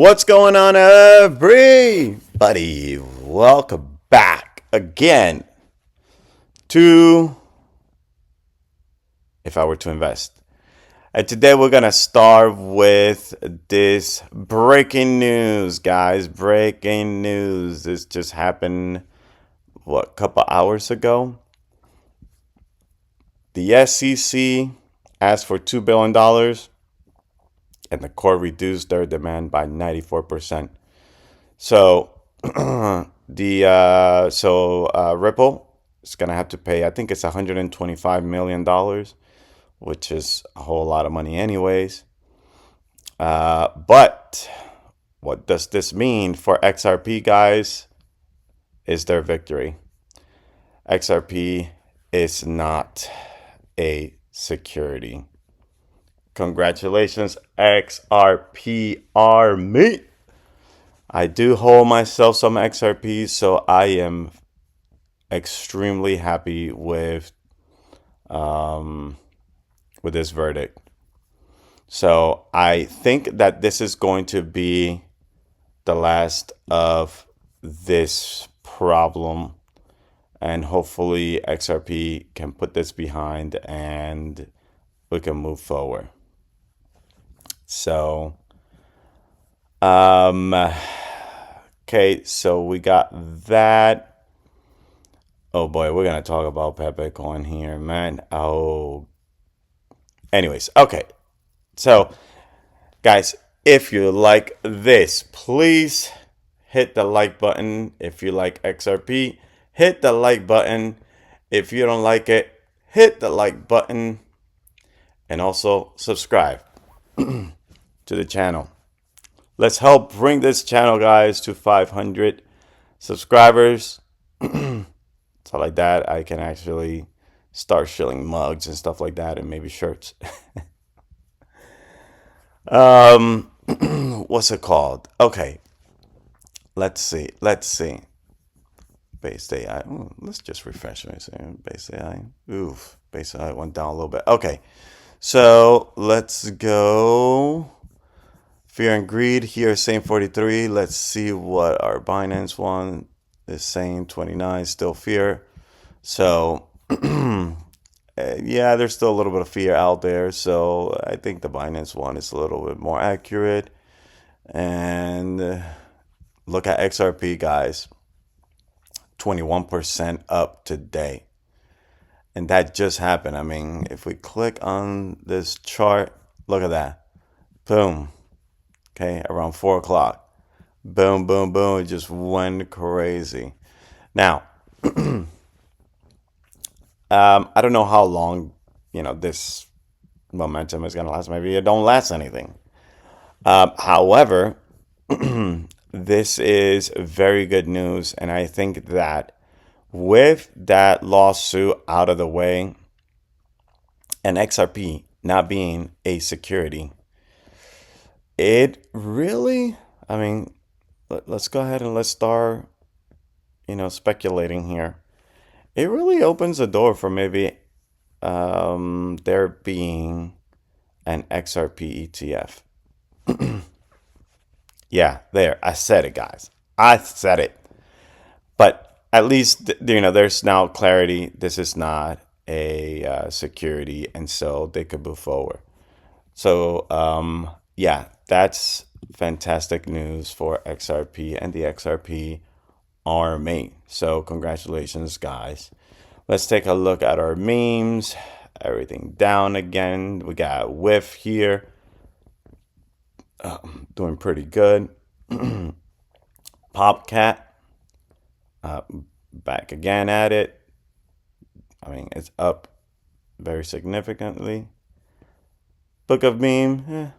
What's going on, everybody? Welcome back again to If I Were to Invest. And today we're going to start with this breaking news, guys. Breaking news. This just happened, a couple hours ago. The SEC asked for $2 billion. And the court reduced their demand by 94%. So Ripple is gonna have to pay. I think it's $125 million, which is a whole lot of money, anyways. But what does this mean for XRP, guys? Is their victory? XRP is not a security. Congratulations, XRP Army. I do hold myself some XRP, so I am extremely happy with this verdict. So I think that this is going to be the last of this problem, and hopefully XRP can put this behind and we can move forward. So, okay, so we got that. Oh boy, we're gonna talk about Pepecoin here, man. Oh, anyways, okay. So, guys, if you like this, please hit the like button. If you like XRP, hit the like button. If you don't like it, hit the like button. And also subscribe to the channel. Let's help bring this channel, guys, to 500 subscribers. So like that, I can actually start shilling mugs and stuff like that, and maybe shirts. What's it called? Okay, let's see. BasedAI. Let's just refresh it. BasedAI. Oof, BasedAI went down a little bit. Okay, so let's go. Fear and greed here, same 43. Let's see what our Binance one is saying. 29, still fear. So, yeah, there's still a little bit of fear out there. So I think the Binance one is a little bit more accurate. And look at XRP, guys. 21% up today. And that just happened. I mean, if we click on this chart, look at that. Boom. Okay, around 4 o'clock. Boom, boom, boom. It just went crazy. Now, I don't know how long, this momentum is going to last. Maybe it don't last anything. However, this is very good news. And I think that with that lawsuit out of the way and XRP not being a security, it really, I mean, let's go ahead and let's start, speculating here. It really opens the door for maybe there being an XRP ETF. Yeah, there. I said it, guys. I said it. But at least, there's now clarity. This is not a security, and so they could move forward. So, yeah, that's fantastic news for XRP and the XRP Army. So congratulations, guys. Let's take a look at our memes. Everything down again. We got Whiff here. Doing pretty good. Popcat. Back again at it. I mean, it's up very significantly. Book of Meme.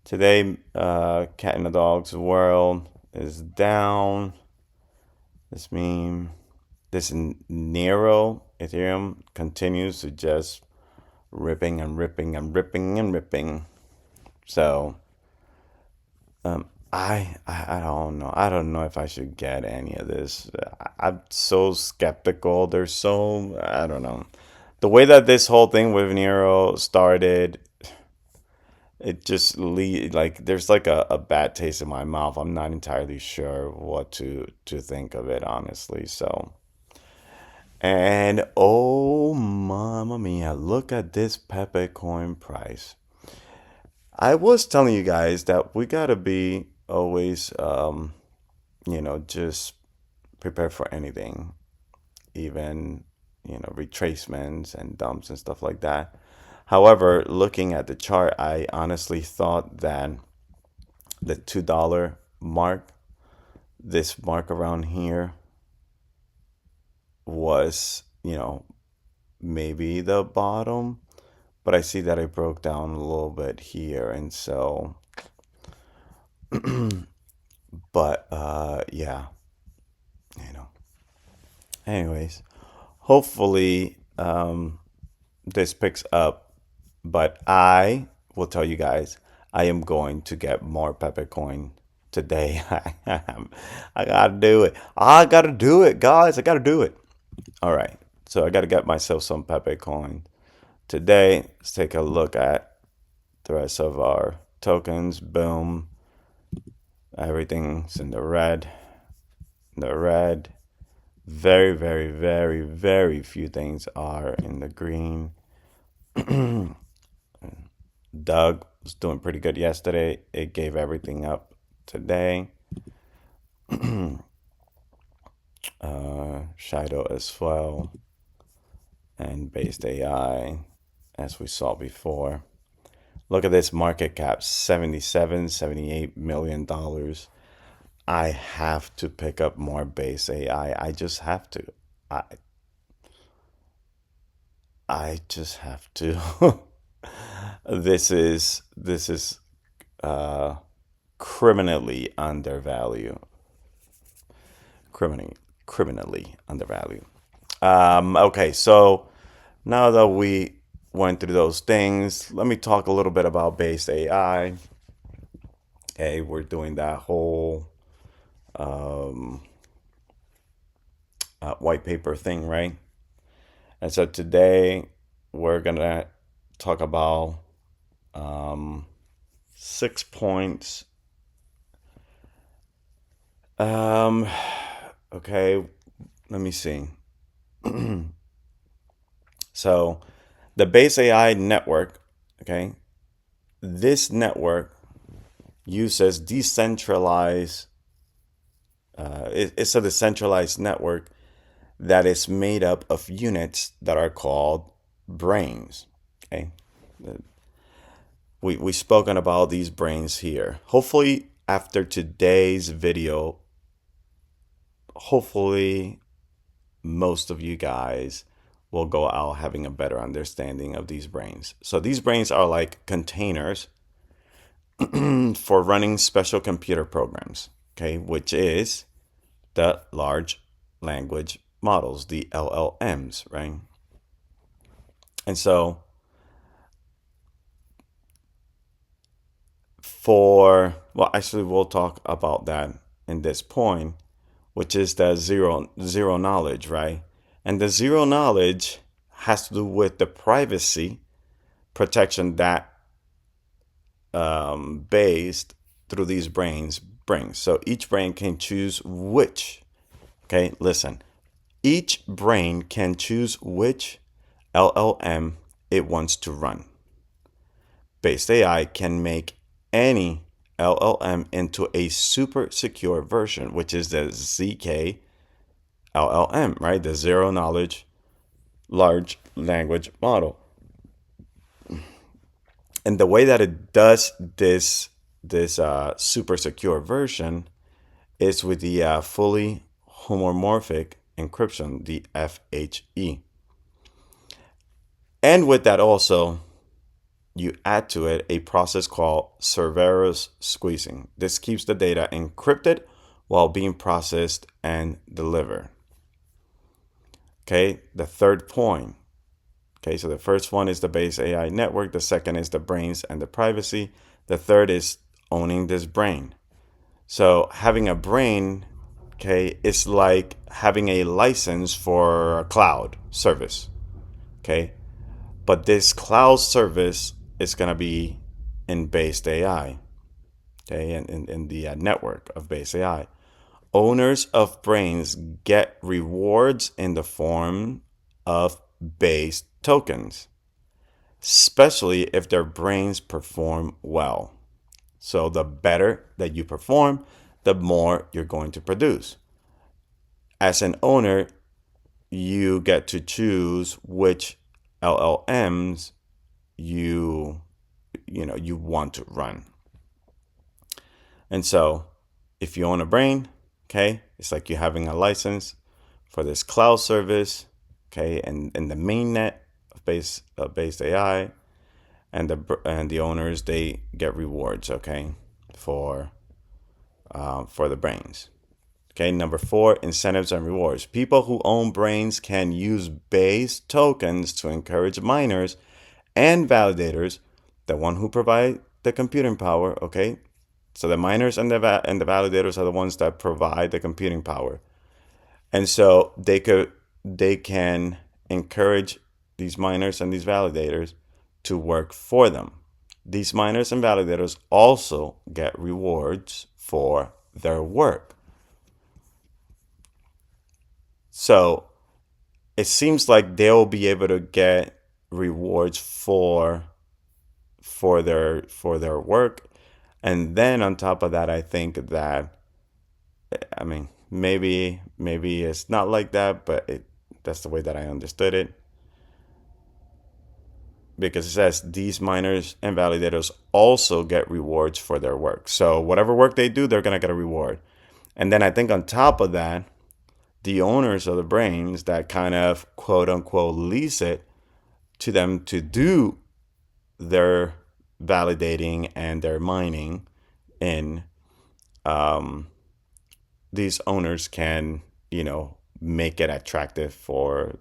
Today, Cat in the Dog's World is down. This meme, this Nero Ethereum continues to just ripping and ripping and ripping and ripping. So, I don't know. I don't know if I should get any of this. I'm so skeptical. I don't know. The way that this whole thing with Nero started, it just like there's like a bad taste in my mouth. I'm not entirely sure what to think of it, honestly. So, and oh, mamma mia, look at this Pepecoin price. I was telling you guys that we gotta be always, just prepared for anything, even, retracements and dumps and stuff like that. However, looking at the chart, I honestly thought that the $2 mark, this mark around here, was, maybe the bottom. But I see that it broke down a little bit here. And so, but yeah, you know. Anyways, hopefully this picks up. But I will tell you guys, I am going to get more Pepecoin today. I gotta do it. I gotta do it, guys. I gotta do it. All right. So I gotta get myself some Pepecoin today. Let's take a look at the rest of our tokens. Boom. Everything's in the red. The red. Very, very, very, very few things are in the green. Doug was doing pretty good yesterday. It gave everything up today. Shadow as well. And BasedAI, as we saw before. Look at this market cap, $77, $78 million. I have to pick up more BasedAI. I just have to. I just have to. This is criminally undervalued. Criminally undervalued. Okay, so now that we went through those things, let me talk a little bit about BasedAI. Okay, we're doing that whole white paper thing, right? And so today we're gonna talk about 6 points. Okay, let me see. So the BasedAI network, okay, this network uses decentralized, it's a decentralized network that is made up of units that are called brains, okay? We've spoken about these brains here. Hopefully after today's video, hopefully most of you guys will go out having a better understanding of these brains. So these brains are like containers for running special computer programs, okay, which is the large language models, the LLMs, right? And so actually we'll talk about that in this point, which is the zero knowledge, right? And the zero knowledge has to do with the privacy protection that based through these brains brings. So each brain can choose which, okay, listen, each brain can choose which LLM it wants to run. BasedAI can make any LLM into a super secure version, which is the ZK LLM, right? The zero knowledge large language model. And the way that it does this super secure version is with the fully homomorphic encryption, the FHE. And with that also, you add to it a process called Cerberus squeezing. This keeps the data encrypted while being processed and delivered. Okay, the third point. Okay, so the first one is the BasedAI network. The second is the brains and the privacy. The third is owning this brain. So having a brain, okay, is like having a license for a cloud service. Okay, but this cloud service is going to be in BasedAI, okay, in the network of BasedAI. Owners of brains get rewards in the form of base tokens, especially if their brains perform well. So the better that you perform, the more you're going to produce. As an owner, you get to choose which LLMs you want to run. And so if you own a brain, okay, it's like you having a license for this cloud service, okay, and in the mainnet of BasedAI, and the owners, they get rewards, okay, for the brains. Okay, number 4, incentives and rewards. People who own brains can use base tokens to encourage miners and validators, the one who provide the computing power. Okay, so the miners and the validators are the ones that provide the computing power, and so they can encourage these miners and these validators to work for them. These miners and validators also get rewards for their work. So it seems like they'll be able to get rewards for their work. And then on top of that, I think that, I mean, maybe it's not like that, but that's the way that I understood it. Because it says these miners and validators also get rewards for their work. So whatever work they do, they're gonna get a reward. And then I think on top of that, the owners of the brains that kind of quote unquote lease it to them to do their validating and their mining in, these owners can, make it attractive for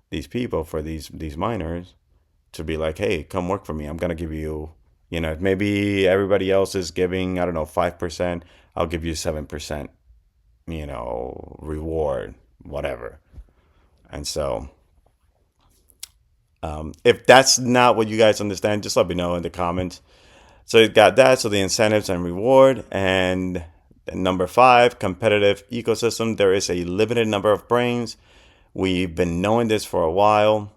these people, for these miners, to be like, hey, come work for me. I'm gonna give you, maybe everybody else is giving, I don't know, 5%. I'll give you 7%, reward, whatever. And so, if that's not what you guys understand, just let me know in the comments. So you got that. So the incentives and reward. And number 5, competitive ecosystem. There is a limited number of brains. We've been knowing this for a while.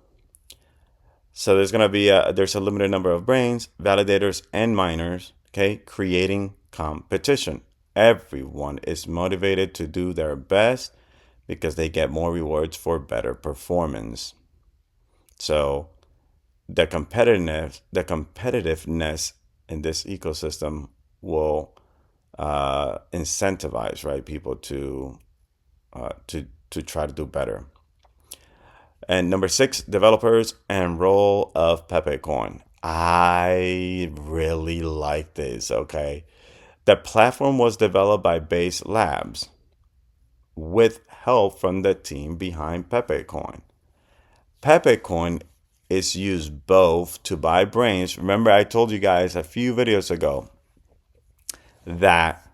So there's a limited number of brains, validators, and miners, okay, creating competition. Everyone is motivated to do their best because they get more rewards for better performance. So the competitiveness in this ecosystem will incentivize, right, people to try to do better. And number 6, developers and role of Pepecoin. I really like this. Okay, the platform was developed by Base Labs with help from the team behind Pepecoin. Pepecoin is used both to buy brains. Remember, I told you guys a few videos ago that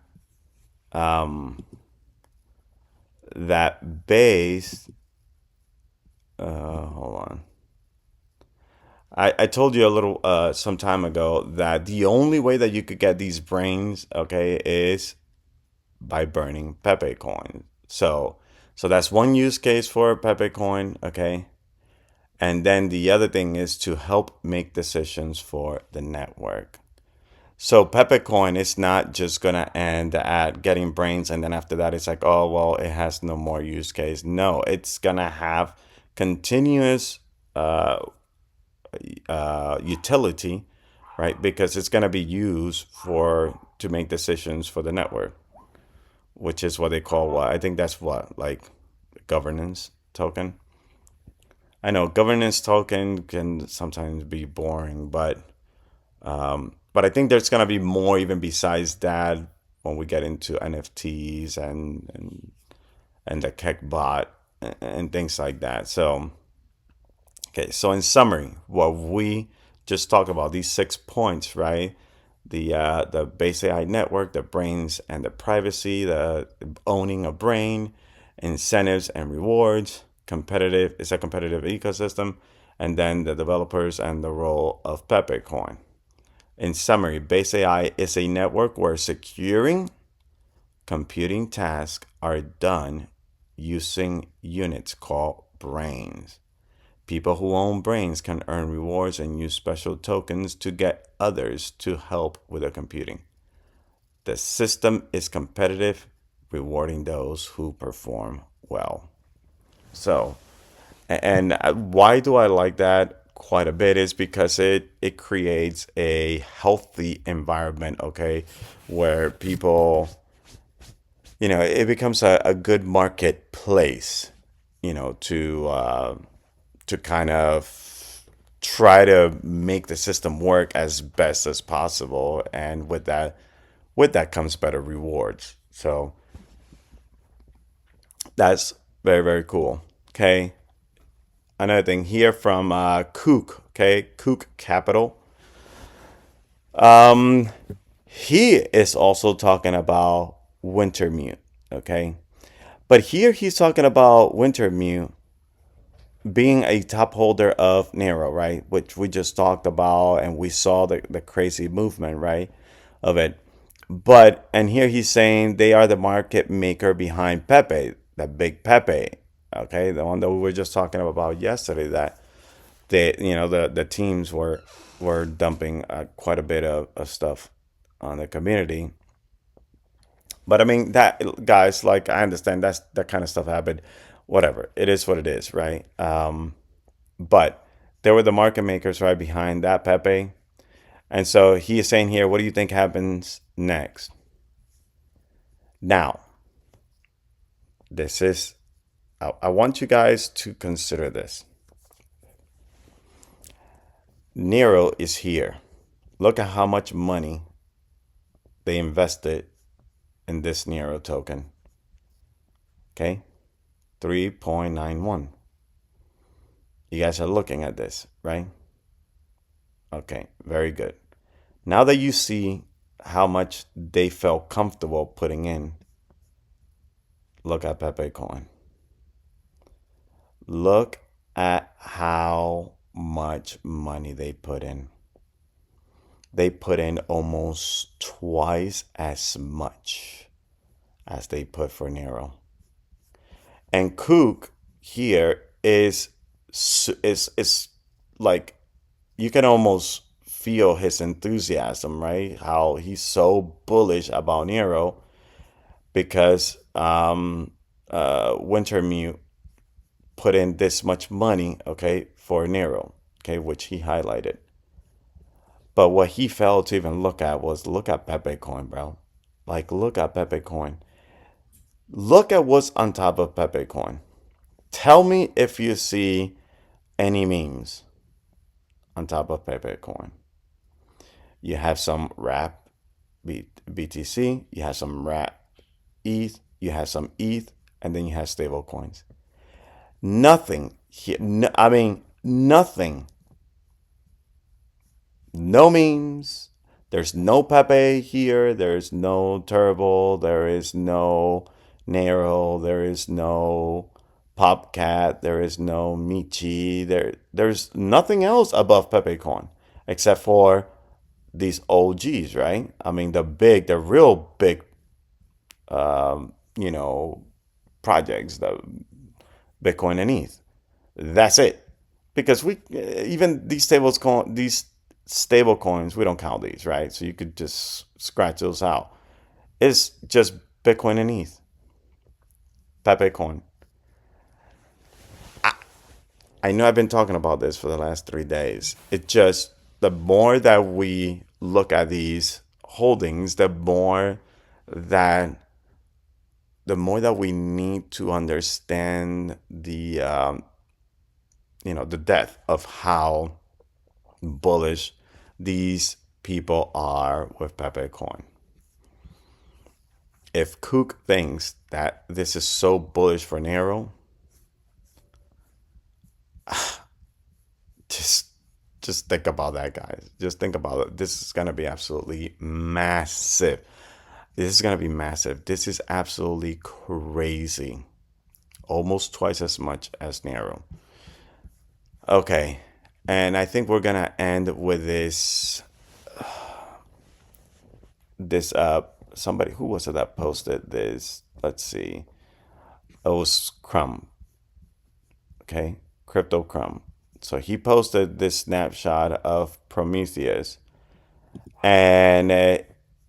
that Base. Hold on. I told you a little some time ago that the only way that you could get these brains, okay, is by burning Pepecoin. So that's one use case for Pepecoin, okay. And then the other thing is to help make decisions for the network. So Pepecoin is not just gonna end at getting brains and then after that it's like, oh well, it has no more use case. No, it's gonna have continuous utility, right? Because it's gonna be used to make decisions for the network, which is what they call what I think that's what, like, governance token. I know governance token can sometimes be boring, but I think there's gonna be more even besides that when we get into NFTs and the Keck bot and things like that. So, okay, so in summary, what we just talked about, these 6 points, right? The base AI network, the brains and the privacy, the owning a brain, incentives and rewards, competitive, it's a competitive ecosystem, and then the developers and the role of Pepecoin. In summary, BasedAI is a network where securing computing tasks are done using units called brains. People who own brains can earn rewards and use special tokens to get others to help with their computing. The system is competitive, rewarding those who perform well. So, and why do I like that quite a bit is because it creates a healthy environment, okay, where people, it becomes a good marketplace, to kind of try to make the system work as best as possible, and with that comes better rewards. So that's very, very cool. Okay. Another thing here from Kook, okay, Kook Capital. He is also talking about Wintermute, okay? But here he's talking about Wintermute being a top holder of Nero, right? Which we just talked about, and we saw the crazy movement, right, of it. But, and here he's saying they are the market maker behind Pepe, the big Pepe, okay? The one that we were just talking about yesterday, that the teams were dumping quite a bit of stuff on the community. But I mean, that, guys, like, I understand that kind of stuff happened. Whatever, it is what it is, right? But there were the market makers right behind that Pepe. And so he is saying here, what do you think happens next? Now, this is, I want you guys to consider this. Nero is here. Look at how much money they invested in this Nero token. Okay? 3.91. You guys are looking at this, right? Okay, very good. Now that you see how much they felt comfortable putting in, look at Pepecoin. Look at how much money they put in. They put in almost twice as much as they put for Nero. And Kook here is like, you can almost feel his enthusiasm, right? How he's so bullish about Nero because Wintermute put in this much money, okay, for Nero, okay, which he highlighted. But what he failed to even look at was, look at Pepecoin, bro. Like, look at Pepecoin. Look at what's on top of Pepecoin. Tell me if you see any memes on top of Pepecoin. You have some wrap BTC, you have some wrap ETH, you have some ETH, and then you have stable coins. Nothing here, I mean, nothing. No memes. There's no Pepe here. There's no Turbo. There is no Nero. There is no Popcat. There is no Michi. There's nothing else above Pepecoin except for these OGs, right? I mean, the real big, you know, projects, the Bitcoin and ETH. That's it. Because we, even these stable coins, we don't count these, right? So you could just scratch those out. It's just Bitcoin and ETH, Pepecoin. I know I've been talking about this for the last 3 days. It just, the more that we look at these holdings, that we need to understand the depth of how bullish these people are with Pepecoin. If Kook thinks that this is so bullish for Nero, just think about that, guys. Just think about it. This is going to be absolutely massive. This is going to be massive. This is absolutely crazy. Almost twice as much as Nero. Okay. And I think we're going to end with this this somebody, who was it that posted this? Let's see. It was Crumb. Okay, Crypto Crumb. So he posted this snapshot of Prometheus, and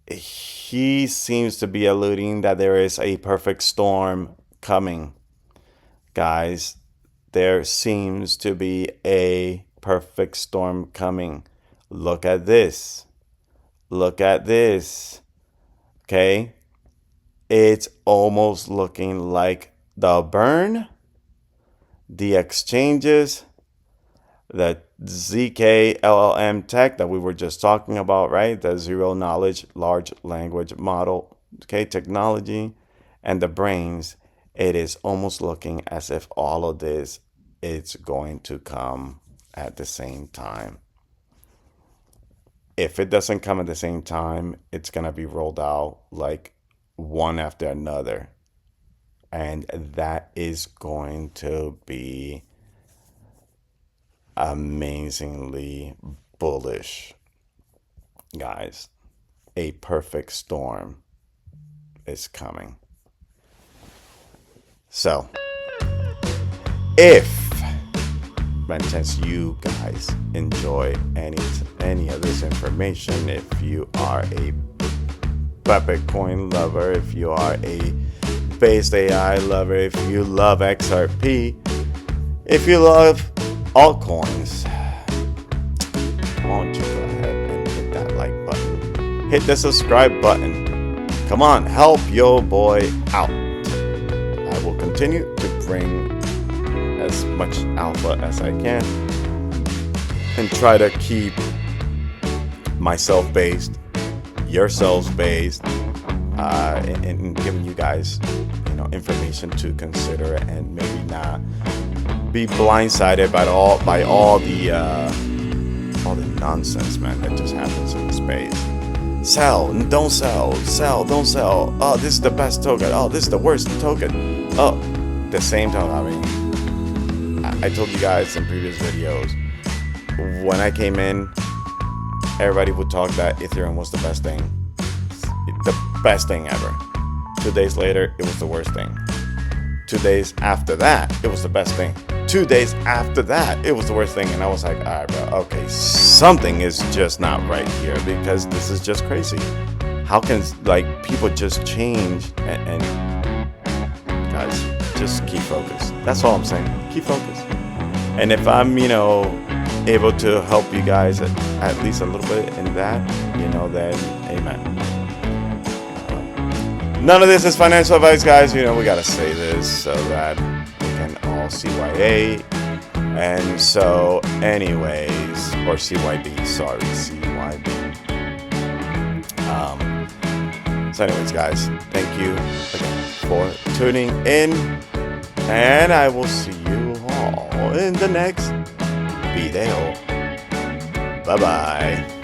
he seems to be alluding that there is a perfect storm coming. Guys, there seems to be a perfect storm coming. Look at this. Look at this. Okay? It's almost looking like the burn, the exchanges, the ZK LLM tech that we were just talking about, right? The zero knowledge large language model, okay, technology, and the brains. It is almost looking as if all of this is going to come at the same time. If it doesn't come at the same time, it's going to be rolled out like one after another. And that is going to be amazingly bullish, guys. A perfect storm is coming. So, if by chance you guys enjoy any of this information, if you are a Pepecoin lover, if you are a BasedAI lover, if you love XRP, if you love altcoins, why don't you go ahead and hit that like button, hit the subscribe button. Come on, help your boy out. I will continue to bring as much alpha as I can and try to keep myself based, yourselves based, and giving you guys, information to consider, and maybe not be blindsided by all the nonsense, man, that just happens in the space. Sell, don't sell. Sell, don't sell. Oh, this is the best token. Oh, this is the worst token. Oh, the same time. I mean, I told you guys in previous videos, when I came in, everybody would talk that Ethereum was the best thing. The best thing ever. 2 days later, it was the worst thing. 2 days after that, it was the best thing. 2 days after that, it was the worst thing. And I was like, all right, bro, okay, something is just not right here, because this is just crazy. How can people just change and guys, just keep focused. That's all I'm saying. Keep focused. And if I'm, able to help you guys at least a little bit in that, then amen. None of this is financial advice, guys. We got to say this so that we can all CYA. And so, anyways, or CYB, sorry, CYB. So anyways, guys, thank you again for tuning in. And I will see you all in the next video. Bye-bye.